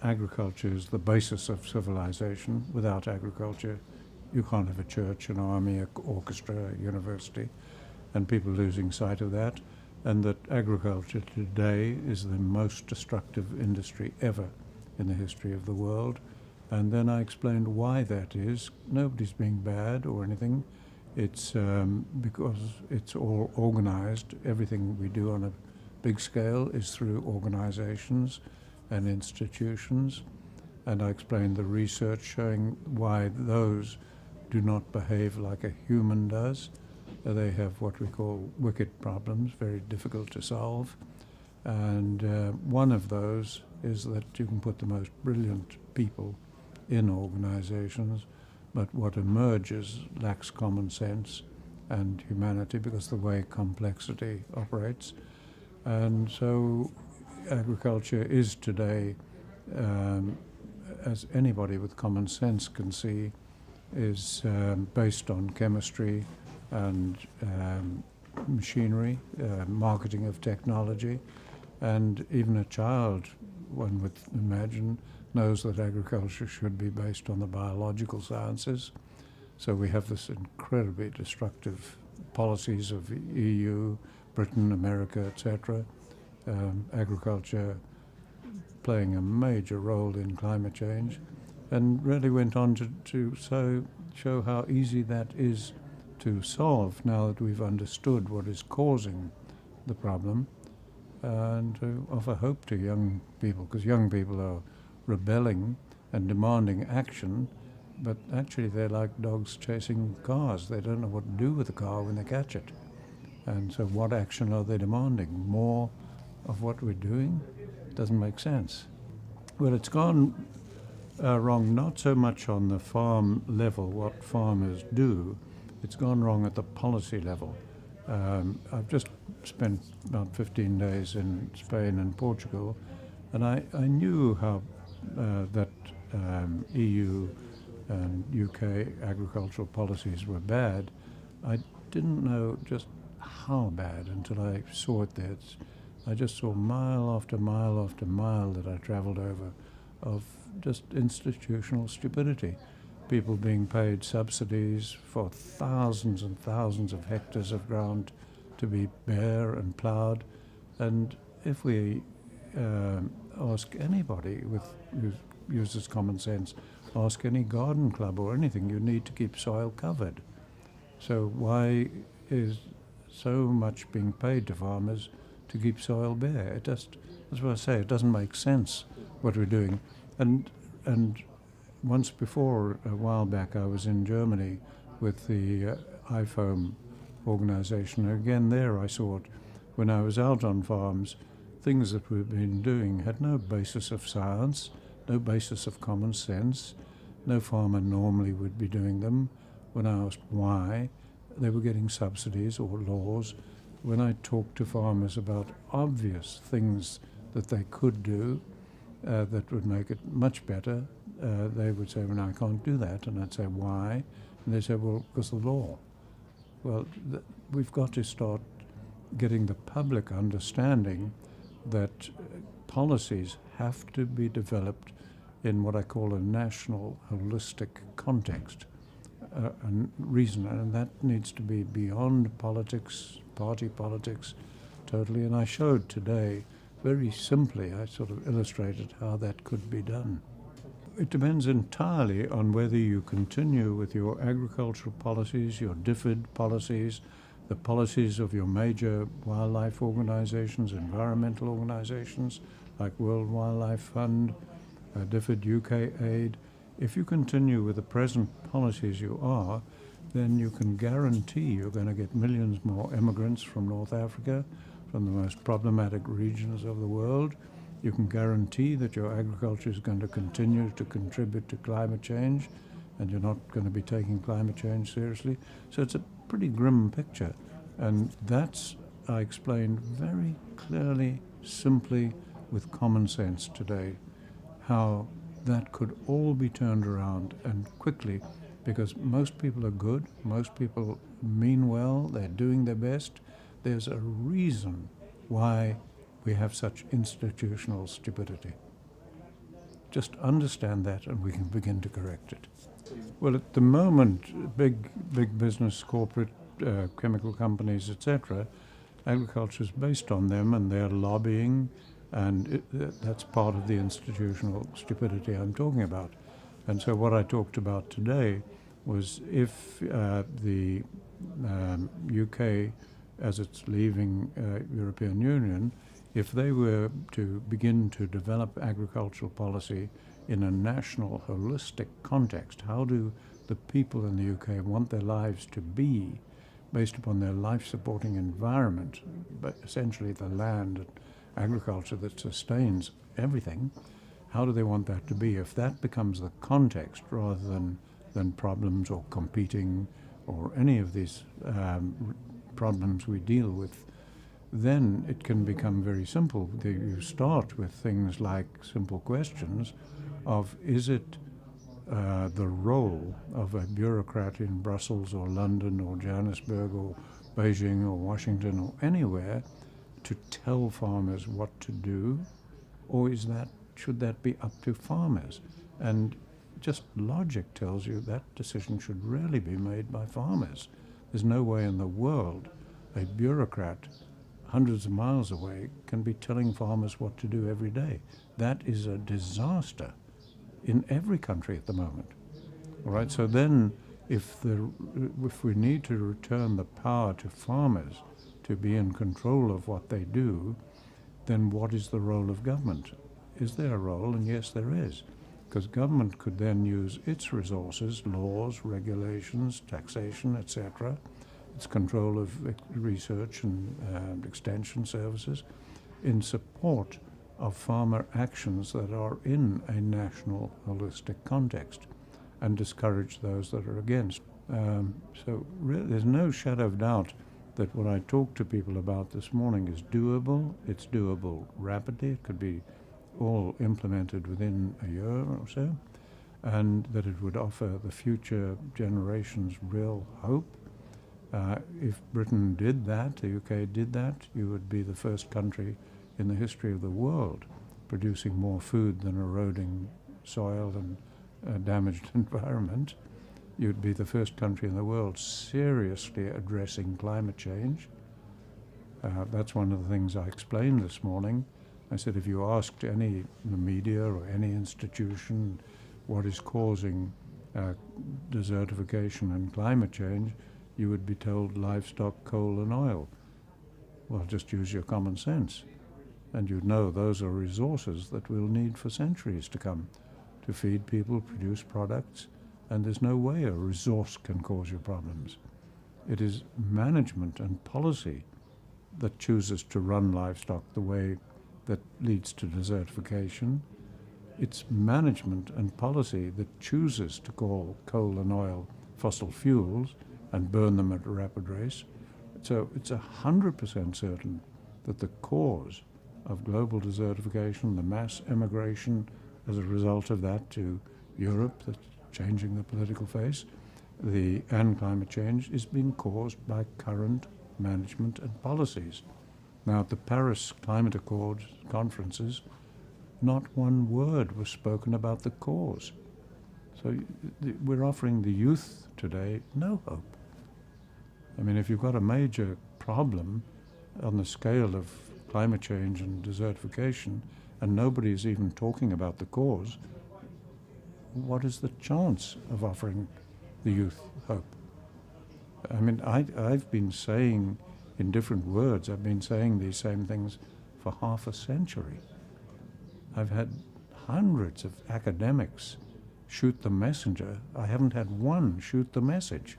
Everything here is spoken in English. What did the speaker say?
agriculture is the basis of civilization. Without agriculture, you can't have a church, an army, an orchestra, a university, and people losing sight of that. And that agriculture today is the most destructive industry ever in the history of the world. And then I explained why that is. Nobody's being bad or anything. It's because it's all organized. Everything we do on a big scale is through organizations and institutions. And I explained the research showing why those do not behave like a human does. They have what we call wicked problems, very difficult to solve. And one of those is that you can put the most brilliant people in organizations, but what emerges lacks common sense and humanity because the way complexity operates. And so agriculture is today, as anybody with common sense can see, is based on chemistry and machinery, marketing of technology, and even a child, one would imagine, knows that agriculture should be based on the biological sciences. So we have this incredibly destructive policies of EU, Britain, America, etc. Agriculture playing a major role in climate change, and really went on to show how easy that is to solve now that we've understood what is causing the problem, and to offer hope to young people, because young people are rebelling and demanding action, but actually they're like dogs chasing cars. They don't know what to do with the car when they catch it. And so what action are they demanding? More of what we're doing? Doesn't make sense. Well, it's gone wrong not so much on the farm level, what farmers do. It's gone wrong at the policy level. I've just spent about 15 days in Spain and Portugal, and I knew how that EU and UK agricultural policies were bad. I didn't know just how bad until I saw it there. I just saw mile after mile after mile that I travelled over of just institutional stupidity. People being paid subsidies for thousands and thousands of hectares of ground to be bare and ploughed. And if we ask anybody who uses common sense, ask any garden club or anything, you need to keep soil covered. So why is so much being paid to farmers to keep soil bare? It just, that's what I say, it doesn't make sense what we're doing. And once before, a while back, I was in Germany with the IFOAM organization. Again, there I saw it when I was out on farms. Things that we've been doing had no basis of science, no basis of common sense. No farmer normally would be doing them. When I asked why, they were getting subsidies or laws. When I talked to farmers about obvious things that they could do that would make it much better, they would say, well, no, I can't do that. And I'd say, why? And they said, well, because of the law. Well, we've got to start getting the public understanding that policies have to be developed in what I call a national holistic context and reason, and that needs to be beyond politics, party politics, totally. And I showed today, very simply, I sort of illustrated how that could be done. It depends entirely on whether you continue with your agricultural policies, your DFID policies, the policies of your major wildlife organizations, environmental organizations like World Wildlife Fund, DFID, UK Aid. If you continue with the present policies you are, then you can guarantee you're going to get millions more immigrants from North Africa, from the most problematic regions of the world. You can guarantee that your agriculture is going to continue to contribute to climate change, and you're not going to be taking climate change seriously. So it's a pretty grim picture. And that's, I explained very clearly, simply, with common sense today, how that could all be turned around and quickly, because most people are good, most people mean well, they're doing their best. There's a reason why we have such institutional stupidity. Just understand that and we can begin to correct it. Well, at the moment, big business, corporate, chemical companies, etc., agriculture is based on them and they're lobbying, and that's part of the institutional stupidity I'm talking about. And so what I talked about today was if the UK, as it's leaving European Union, if they were to begin to develop agricultural policy in a national, holistic context, how do the people in the UK want their lives to be based upon their life-supporting environment, but essentially the land and agriculture that sustains everything, how do they want that to be? If that becomes the context rather than problems or competing or any of these problems we deal with, then it can become very simple. You start with things like simple questions of, is it the role of a bureaucrat in Brussels or London or Johannesburg or Beijing or Washington or anywhere to tell farmers what to do, or should that be up to farmers? And just logic tells you that decision should really be made by farmers. There's no way in the world a bureaucrat hundreds of miles away can be telling farmers what to do every day. That is a disaster in every country at the moment. All right, so then if we need to return the power to farmers to be in control of what they do, then what is the role of government? Is there a role? And yes, there is. Because government could then use its resources, laws, regulations, taxation, etc., its control of research and extension services in support of farmer actions that are in a national holistic context and discourage those that are against. So really, there's no shadow of doubt that what I talked to people about this morning is doable. It's doable rapidly. It could be all implemented within a year or so, and that it would offer the future generations real hope. If Britain did that, the UK did that, you would be the first country in the history of the world producing more food than eroding soil and a damaged environment. You'd be the first country in the world seriously addressing climate change. That's one of the things I explained this morning. I said if you asked any the media or any institution what is causing desertification and climate change, you would be told livestock, coal and oil. Well, just use your common sense. And you'd know those are resources that we'll need for centuries to come to feed people, produce products, and there's no way a resource can cause you problems. It is management and policy that chooses to run livestock the way that leads to desertification. It's management and policy that chooses to call coal and oil fossil fuels and burn them at a rapid rate. So it's 100% certain that the cause of global desertification, the mass emigration as a result of that to Europe, that's changing the political face, and climate change is being caused by current management and policies. Now, at the Paris Climate Accord conferences, not one word was spoken about the cause. So we're offering the youth today no hope. I mean, if you've got a major problem on the scale of climate change and desertification, and nobody is even talking about the cause, what is the chance of offering the youth hope? I mean, I've been saying in different words, I've been saying these same things for half a century. I've had hundreds of academics shoot the messenger. I haven't had one shoot the message.